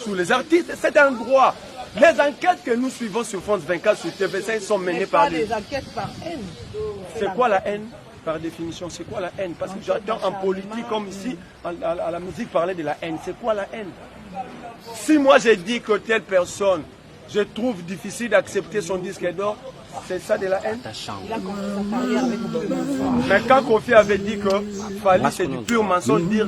Sur les artistes, c'est un droit. Les enquêtes que nous suivons sur France 24, sur TV5 sont menées par des enquêtes par haine. C'est quoi la haine? Par définition, c'est quoi la haine? Parce que j'entends en politique comme ici, à la musique, parler de la haine. C'est quoi la haine? Si moi j'ai dit que telle personne, je trouve difficile d'accepter son disque d'or, c'est ça de la haine? Il a commencé sa carrière avec Mais quand Kofi avait dit que Fally, c'est du pur mensonge, dire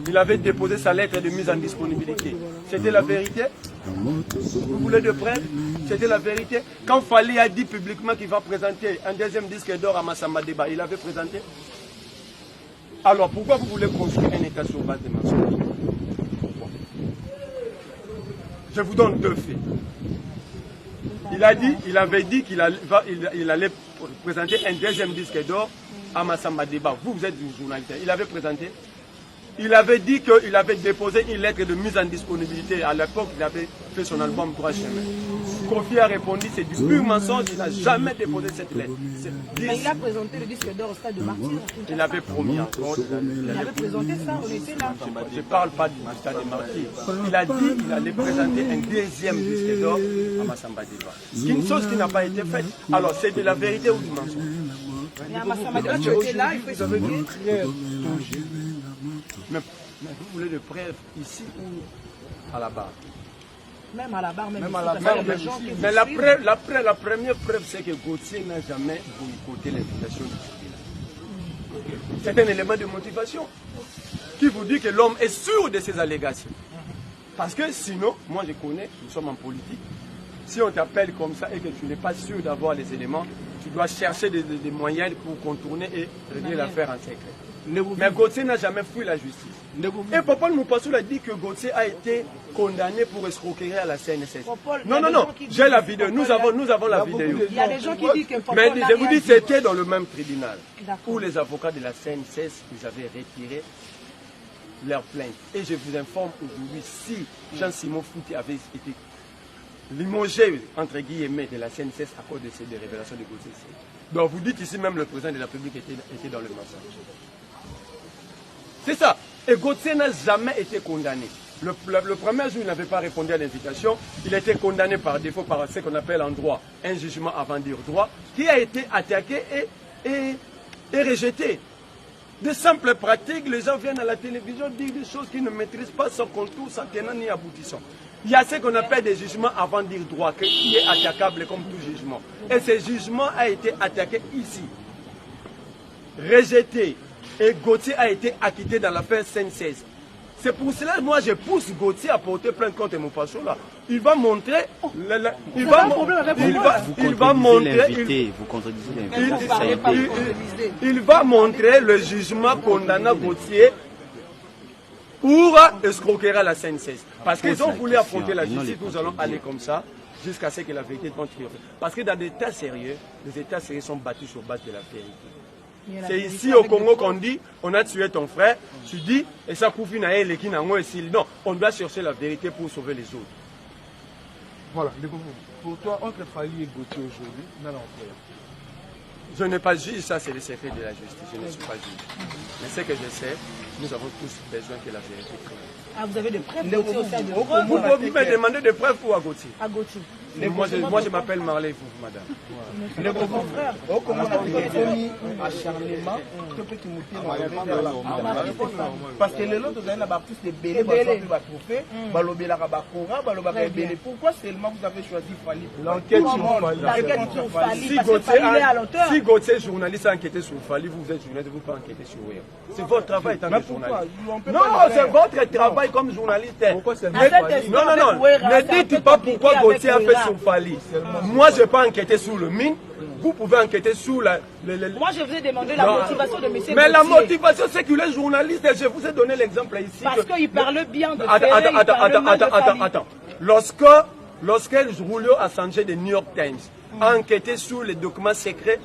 qu'il avait déposé sa lettre de mise en disponibilité, c'était la vérité? Vous voulez de preuves? C'était la vérité. Quand Fally a dit publiquement qu'il va présenter un deuxième disque d'or à Massamba Deba, il avait présenté? Alors pourquoi vous voulez construire un État sur base de mensonges? Je vous donne deux faits. Il avait dit qu'il allait présenter un deuxième disque d'or à Massamba Deba. Vous êtes une journaliste. Il avait présenté. Il avait dit qu'il avait déposé une lettre de mise en disponibilité. À l'époque, il avait fait son album Droit Chemin. Kofi a répondu, c'est du pur mensonge, il n'a jamais déposé cette lettre. Mais il a présenté le disque d'or au stade de Martyr. Il avait promis encore. Il avait présenté ça, on était là. Je ne parle pas du stade de Martyr. Il a dit qu'il allait présenter un deuxième disque d'or à Massamba Deba. C'est une chose qui n'a pas été faite. Alors, c'est de la vérité ou du mensonge? Mais à Massamba Deba, tu étais là, il faut expliquer. Mais vous voulez des preuves ici ou à la barre? Même à la barre, même à la barre. Mais la première preuve, c'est que Gauthier n'a jamais boycotté l'invitation du tribunal. C'est un élément de motivation qui vous dit que l'homme est sûr de ses allégations. Parce que sinon, moi je connais, nous sommes en politique, si on t'appelle comme ça et que tu n'es pas sûr d'avoir les éléments, tu dois chercher des moyens pour contourner et régler l'affaire en secret. Mais Gauthier n'a jamais fui la justice. Et Popol Moupassou a dit que Gauthier a été condamné pour escroquerie à la CNSS. Non, j'ai la vidéo. Nous avons la vidéo. Il y a des gens qui disent que Popol Mais je vous dis, c'était dans le même tribunal où les avocats de la CNSS, ils avaient retiré leur plainte. Et je vous informe aujourd'hui, si Jean-Simon Fouti avait été limogé, entre guillemets, de la CNSS à cause de ces révélations de Gauthier. Donc vous dites ici, même le président de la République était dans le mensonge. C'est ça. Et Gauthier n'a jamais été condamné. Le premier jour, il n'avait pas répondu à l'invitation. Il a été condamné par défaut par ce qu'on appelle en droit un jugement avant dire droit, qui a été attaqué et rejeté. De simples pratiques, les gens viennent à la télévision dire des choses qu'ils ne maîtrisent pas sans contour, sans tenant ni aboutissant. Il y a ce qu'on appelle des jugements avant dire droit, qui est attaquable comme tout jugement. Et ce jugement a été attaqué ici, rejeté. Et Gauthier a été acquitté dans l'affaire CNSS. C'est pour cela que moi je pousse Gauthier à porter plainte contre mon façon là. Il va montrer. Il va montrer le jugement condamnant Gauthier pour escroquerie à la CNSS. Parce qu'ils ont voulu affronter la justice, nous allons aller comme ça jusqu'à ce que la vérité soit triomphée. Parce que dans des États sérieux, les États sérieux sont battus sur base de la vérité. C'est ici au Congo qu'on dit, on a tué ton frère, tu dis, et ça couvre non, on doit chercher la vérité pour sauver les autres. Voilà, pour toi, entre Fally et Gauthier aujourd'hui, je n'ai pas juge, ça c'est le secret de la justice, je ne suis pas juge. Mais ce que je sais, nous avons tous besoin que la vérité triompe. Ah, vous avez des preuves Gauthier au sein de preuves? Vous pouvez me demander des preuves ou à Gauthier? À Gauthier. Moi je m'appelle Marley Fouf, madame. Parce que les autres, vous avez plus de bébés, pourquoi seulement vous avez choisi Fally? L'enquête sur Fally. Si Gauthier est journaliste a enquêté sur Fally, vous êtes journaliste, vous pouvez enquêter sur rien. C'est votre travail étant journaliste. Non, c'est votre travail comme journaliste. Non, ne dites pas pourquoi Gauthier a fait sur Fally. Moi, je n'ai pas enquêté sur le mine. Vous pouvez enquêter sur la... Moi, je vous ai demandé la motivation de M. Gauthier. Mais la motivation, c'est qu'il est journaliste. Et je vous ai donné l'exemple ici. Parce qu'il parle bien de Attends. Lorsque Julio Assange de New York Times a enquêté sur les documents secrets